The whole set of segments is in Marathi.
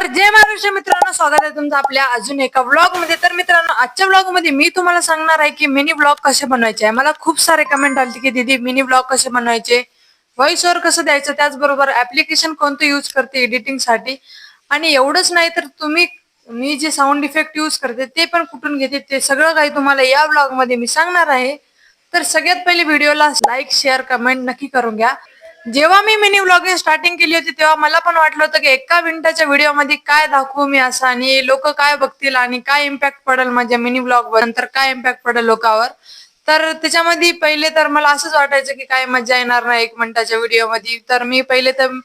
तर जय महाराष्ट्र मित्रांनो, स्वागत आहे तुमचं आपल्या अजून एका व्लॉग मध्ये। तर मित्रांनो, आजच्या व्लॉग मध्ये मी तुम्हाला सांगणार आहे की मिनी व्लॉग कसे बनवायचे आहे। मला खूप सारे कमेंट आले की दीदी मिनी व्लॉग कसे बनवायचे, व्हॉइस ओव्हर कसं द्यायचं, त्याचबरोबर ऍप्लिकेशन कोणतं यूज करते एडिटिंग साठी, आणि एवढंच नाही तर तुम्ही मी जे साऊंड इफेक्ट यूज करते ते पण कुठून घेते ते सगळं काही तुम्हाला या व्लॉग मध्ये मी सांगणार आहे। तर सगळ्यात पहिले व्हिडिओला लाईक शेअर कमेंट नक्की करून घ्या। जेव्हा मी मिनी व्लॉगिंग स्टार्टिंग केली होती तेव्हा मला पण वाटलं होतं की एका मिनिटाच्या व्हिडिओ मध्ये काय दाखवू मी असं, आणि लोक काय बघतील आणि काय इम्पॅक्ट पडेल माझ्या मिनी व्लॉग वर, नंतर काय इम्पॅक्ट पडेल लोकांवर। तर त्याच्यामध्ये पहिले तर मला असंच वाटायचं की काय मजा येणार नाही एक मिनिटाच्या व्हिडिओ मध्ये। तर मी पहिले तर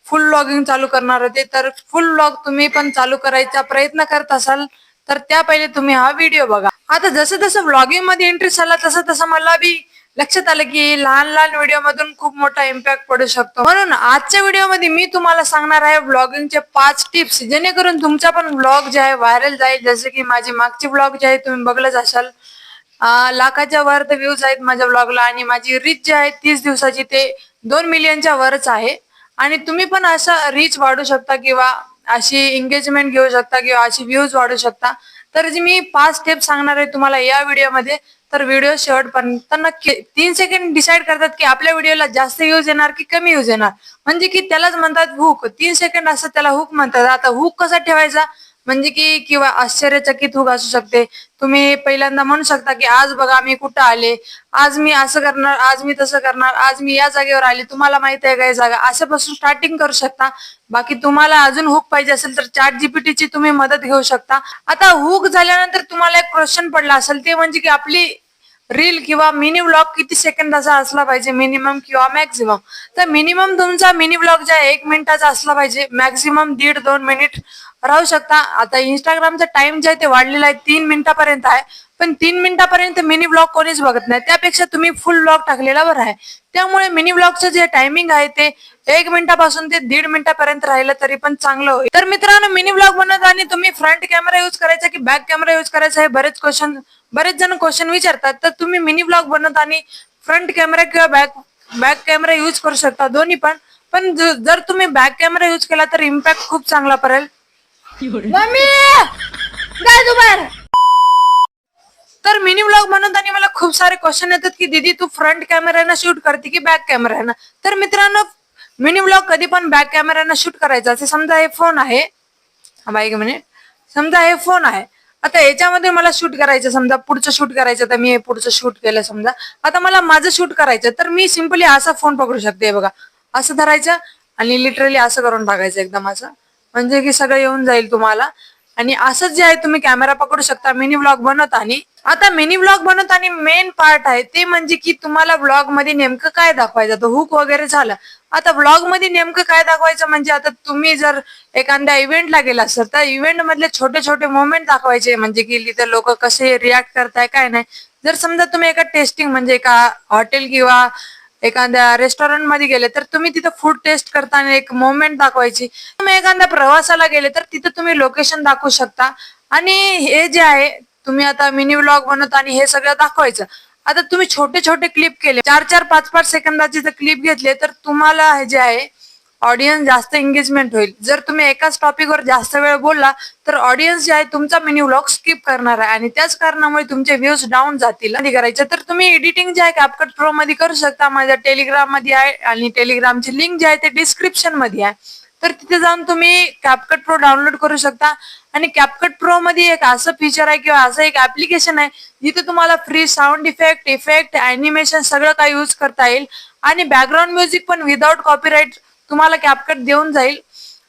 फुल व्लॉगिंग चालू करणार होते। तर फुल व्लॉग तुम्ही पण चालू करायचा प्रयत्न करत असाल तर त्या पहिले तुम्ही हा व्हिडिओ बघा। आता जसं जसं व्लॉगिंग मध्ये इंटरेस्ट आला तसं तसं मला बी लक्षात आलं की लहान लहान व्हिडिओ मधून खूप मोठा इम्पॅक्ट पडू शकतो। म्हणून आजच्या व्हिडिओमध्ये मी तुम्हाला सांगणार आहे व्लॉगिंगचे 5 टिप्स, जेणेकरून तुमचा पण व्लॉग जे आहे व्हायरल जाईल। जसे की माझे मागचे व्लॉग जे आहे तुम्ही बघलंच असाल, लाखाच्या वर तर व्ह्यूज आहेत माझ्या व्लॉगला, आणि माझी रीच जी आहे 30 दिवसाची ते 2 मिलियनच्या वरच आहे। आणि तुम्ही पण असं रीच वाढू शकता किंवा अशी एंगेजमेंट घेऊ शकता किंवा अशी व्ह्यूज वाढू शकता। तर जी मी 5 स्टेप सांगणार आहे तुम्हाला या व्हिडिओमध्ये, तर व्हिडिओ शेवटपर्यंत नक्की। 3 सेकंड डिसाईड करतात की आपल्या व्हिडिओला जास्त व्ह्यूज येणार की कमी व्ह्यूज येणार, म्हणजे की त्यालाच म्हणतात हुक। 3 सेकंड असं त्याला हुक म्हणतात। आता हुक कसा ठेवायचा, म्हणजे की किंवा आश्चर्यचकित हुक असू शकते। तुम्ही पहिल्यांदा म्हणू शकता की आज बघा मी कुठं आले, आज मी असं करणार, आज मी तसं करणार, आज मी या जागेवर आले, तुम्हाला माहित आहे काय जागा, अशापासून स्टार्टिंग करू शकता। बाकी तुम्हाला अजून हुक पाहिजे असेल तर चॅट जीपीटीची तुम्ही मदत घेऊ शकता। आता हुक झाल्यानंतर तुम्हाला एक क्वेश्चन पडला असेल, ते म्हणजे की आपली रील किंवा मिनी व्लॉग किती सेकंदाचा असला पाहिजे, मिनिमम किंवा मॅक्झिमम। तर मिनिमम तुमचा मिनी व्लॉग जो आहे 1 मिनिटाचा असला पाहिजे, मॅक्झिमम 1.5-2 मिनिट राहू शकता। आता इंस्टाग्रामचा टाइम जे आहे ते वाढलेला आहे 3 मिनिटापर्यंत आहे, पण 3 मिनिटापर्यंत मिनी व्लॉग कोणीच बघत नाही। त्यापेक्षा तुम्ही फुल व्लॉग टाकलेला बरं आहे। त्यामुळे मिनी व्लॉगचं जे टायमिंग आहे ते 1 मिनिटापासून ते 1.5 मिनिटापर्यंत राहिलं तरी पण चांगलं होईल। तर मित्रांनो, मिनी व्लॉग बनवताना तुम्ही फ्रंट कॅमेरा यूज करायचा की बॅक कॅमेरा यूज करायचा, हे बरेच जण क्वेश्चन विचारतात। तर तुम्ही मिनी व्लॉग बनवताना फ्रंट कॅमेरा किंवा बॅक कॅमेरा यूज करू शकता, दोन्ही पण। पण जर तुम्ही बॅक कॅमेरा यूज केला तर इम्पॅक्ट खूप चांगला पडेल। मम्मी काय तू बाहेर। तर मिनी व्लॉग बनवताना मला खूप सारे क्वेश्चन येतात की दीदी तू फ्रंट कॅमेराने शूट करते की बॅक कॅमेराने। तर मित्रांनो, मिनी व्लॉग कधी पण बॅक कॅमेराने शूट करायचा असे, समजा हे फोन आहे, एक मिनिट, समजा हे फोन आहे, आता याच्यामध्ये मला शूट करायचं, समजा पुढचं शूट करायचं, तर मी हे पुढचं शूट केलं समजा। आता मला माझं शूट करायचं तर मी सिंपली असा फोन पकडू शकते, बघा असं धरायचं आणि लिटरली असं करून टाकायचं एकदम असं, म्हणजे की सगळं येऊन जाईल तुम्हाला। आणि असंच जे आहे तुम्ही कॅमेरा पकडू शकता मिनी व्लॉग बनवताना। आता मिनी व्लॉग बनवताना मेन पार्ट आहे ते म्हणजे की तुम्हाला व्लॉग मध्ये नेमकं काय दाखवायचं, तर हुक वगैरे झालं। आता व्लॉग मध्ये नेमकं काय दाखवायचं म्हणजे, आता तुम्ही जर एखाद्या इव्हेंटला गेला असेल तर इव्हेंट मधले छोटे छोटे मोमेंट दाखवायचे, म्हणजे की तिथे लोक कसे रिॲक्ट करताय काय नाही। जर समजा तुम्ही एका टेस्टिंग म्हणजे एका हॉटेल किंवा एखाद्या रेस्टॉरंट मध्ये गेले तर तुम्ही तिथं फूड टेस्ट करताना एक मोमेंट दाखवायची। तुम्ही एखाद्या प्रवासाला गेले तर तिथं तुम्ही लोकेशन दाखवू शकता। आणि हे जे आहे तुम्ही आता मिनी व्लॉग बनवताना हे सगळं दाखवायचं। आता तुम्ही छोटे छोटे क्लिप केले, 4-4, 5-5 सेकंदाची जर क्लिप घेतले तर तुम्हाला हे जे आहे ऑडियन्स जास्त एंगेजमेंट होईल। जर तुम्ही एकाच टॉपिकवर जास्त वेळ बोलला तर ऑडियन्स जे आहे तुमचा मिनी व्लॉग स्किप करणार आहे, आणि त्याच कारणामुळे तुमचे व्ह्यूज डाऊन जातील। करायचं तर तुम्ही एडिटिंग जे आहे कॅपकट प्रो मध्ये करू शकता, माझ्या टेलिग्राम मध्ये आहे, आणि टेलिग्रामची लिंक जी आहे ते डिस्क्रिप्शन मध्ये आहे। तर तिथे जाऊन तुम्ही कॅपकट प्रो डाउनलोड करू शकता। आणि कॅपकट प्रो मध्ये एक असं फीचर आहे किंवा असं एक ऍप्लिकेशन आहे जिथे तुम्हाला फ्री साऊंड इफेक्ट अॅनिमेशन सगळं काही यूज करता येईल, आणि बॅकग्राऊंड म्युझिक पण विदाउट कॉपीराईट तुम्हाला कॅपकट देऊन जाईल।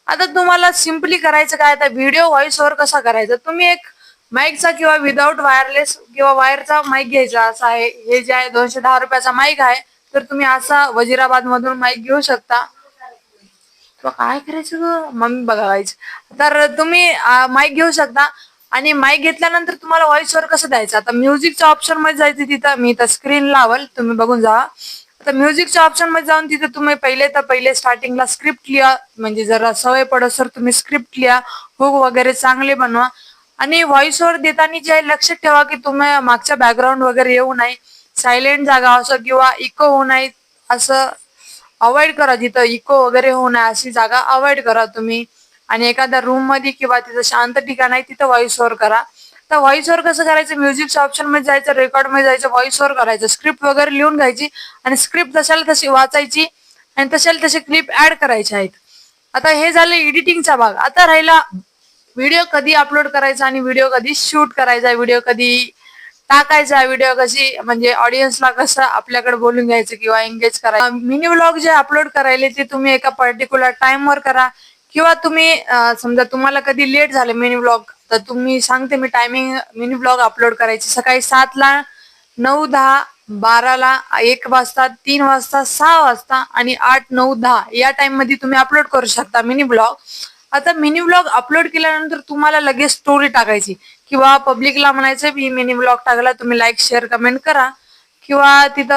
आता तुम्हाला सिंपली करायचं काय, आता व्हिडिओ व्हॉइस ओव्हर कसा करायचा, तुम्ही एक माईकचा किंवा विदाउट वायरलेस किंवा वायरचा माईक घ्यायचा, असा आहे, हे जे आहे 210 रुपयाचा माईक आहे। तर तुम्ही असा वजीराबाद मधून माईक घेऊ शकता। तो काय करायचं ग मम्मी बघायचं, तर तुम्ही माईक घेऊ शकता। आणि माईक घेतल्यानंतर तुम्हाला व्हॉइस ओव्हर कसं द्यायचं, आता म्युझिकच्या ऑप्शन मध्ये जायचं, तिथं मी तर स्क्रीन लावल तुम्ही बघून जा। आता म्युझिकच्या ऑप्शन मध्ये जाऊन तिथे तुम्ही पहिले स्टार्टिंगला स्क्रिप्ट लिहा, म्हणजे जर सवय पडत तर तुम्ही स्क्रिप्ट लिहा, हुक वगैरे चांगले बनवा। आणि व्हॉइस ओव्हर देताना जे लक्षात ठेवा की तुम्ही मागच्या बॅकग्राऊंड वगैरे येऊ नये, सायलेंट जागा असं किंवा इको होऊ नये असं अवॉइड करा, जिथं इको वगैरे होऊ नये अशी जागा अवॉइड करा तुम्ही। आणि एखाद्या रूम मध्ये किंवा तिथं शांत ठिकाण आहे तिथं व्हॉइस ओव्हर करा. तर व्हॉइस ओव्हर कसं करायचं, म्युझिकच्या ऑप्शन मध्ये जायचं, रेकॉर्ड मध्ये जायचं, व्हॉइस ओव्हर करायचं, स्क्रिप्ट वगैरे लिहून घ्यायची आणि स्क्रिप्ट तशाला तशी वाचायची आणि तशाला तसे क्लिप ऍड करायचे आहेत. आता हे झालं एडिटिंगचा भाग. आता राहिला व्हिडिओ कधी अपलोड करायचा आणि व्हिडिओ कधी शूट करायचा, व्हिडिओ कधी टाकायचा, व्हिडिओ कशी म्हणजे ऑडियन्सला कसं आपल्याकडे बोलून घ्यायचं किंवा एंगेज करायचं. मिनी व्लॉग जे अपलोड करायले ते तुम्ही एका पर्टिक्युलर टाइमवर करा किंवा तुम्ही समजा तुम्हाला कधी लेट झालं मिनी व्लॉग, तर तुम्ही सांगते मी टायमिंग मिनी व्लॉग अपलोड करायची सकाळी 7ला, 9, 10, 12ला, 1 वाजता, 3 वाजता, 6 वाजता आणि 8, 9, 10 या टाइम मध्ये तुम्ही अपलोड करू शकता मिनी ब्लॉग. आता मिनी ब्लॉग अपलोड केल्यानंतर तुम्हाला लगेच स्टोरी टाकायची किंवा पब्लिकला म्हणायचं मी मिनी ब्लॉग टाकला, तुम्ही लाईक शेअर कमेंट करा किंवा तिथं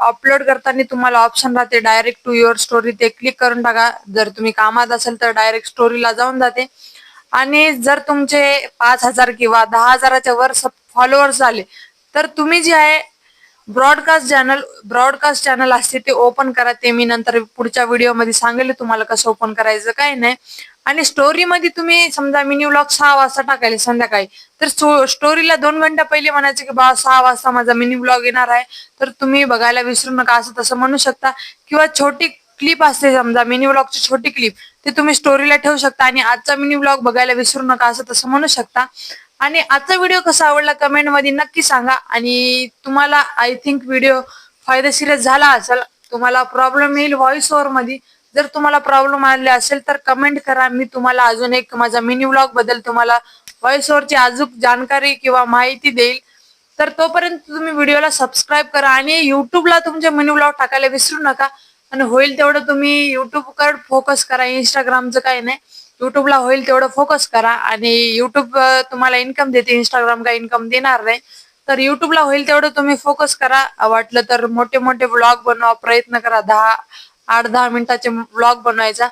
अपलोड करताना तुम्हाला ऑप्शन राहते डायरेक्ट टू युअर स्टोरी, ते क्लिक करून टाका. जर तुम्ही कामात असेल तर डायरेक्ट स्टोरीला जाऊन जाते. आणि जर तुमचे 5,000 किंवा 10,000च्या वर फॉलोअर्स झाले तर तुम्ही जे आहे ब्रॉडकास्ट चॅनल असते ते ओपन करा. ते मी नंतर पुढच्या व्हिडिओमध्ये सांगेल तुम्हाला कसं ओपन करायचं काय नाही. आणि स्टोरीमध्ये तुम्ही समजा मिनी व्लॉग 6 वाजता टाकायले संध्याकाळी, तर स्टोरीला 2 घंटा पहिले म्हणायचं की 6 वाजता माझा मिनी व्लॉग येणार आहे, तर तुम्ही बघायला विसरू नका असं तसं म्हणू शकता. किंवा छोटी क्लिप असते समजा मिनी व्लॉगची छोटी क्लिप, ते तुम्ही स्टोरीला ठेवू शकता आणि आजचा मिनी व्लॉग बघायला विसरू नका असं तसं म्हणू शकता. आणि आजचा व्हिडिओ कसा आवडला कमेंट मध्ये नक्की सांगा. आणि तुम्हाला आय थिंक व्हिडिओ फायदेशीर झाला असेल, तुम्हाला प्रॉब्लेम येईल व्हॉइस ओव्हर मध्ये, जर तुम्हाला प्रॉब्लेम आले असेल तर कमेंट करा. मी तुम्हाला अजून एक माझा मिनी व्लॉग बद्दल तुम्हाला व्हॉइस ओव्हरची अजून जानकारी किंवा माहिती देईल. तर तोपर्यंत तुम्ही व्हिडिओला सबस्क्राईब करा आणि युट्यूबला तुमचे मिनी व्लॉग टाकायला विसरू नका. आणि होईल तेवढं तुम्ही युट्यूबकडे फोकस करा, इंस्टाग्रामचं काही नाही, युट्यूबला होईल तेवढं फोकस करा. आणि युट्यूब तुम्हाला इन्कम देते, इंस्टाग्राम काही इन्कम देणार नाही. तर युट्यूबला होईल तेवढं तुम्ही फोकस करा. वाटलं तर मोठे मोठे व्लॉग बनवा, प्रयत्न करा 8-10 मिनिटाचे व्लॉग बनवायचा.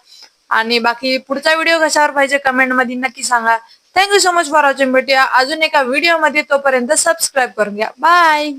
आणि बाकी पुढचा व्हिडिओ कशावर पाहिजे कमेंट मध्ये नक्की सांगा. Thank you so much for watching. भेटूया अजून एका व्हिडिओ मध्ये, तोपर्यंत सबस्क्राईब करून घ्या. बाय.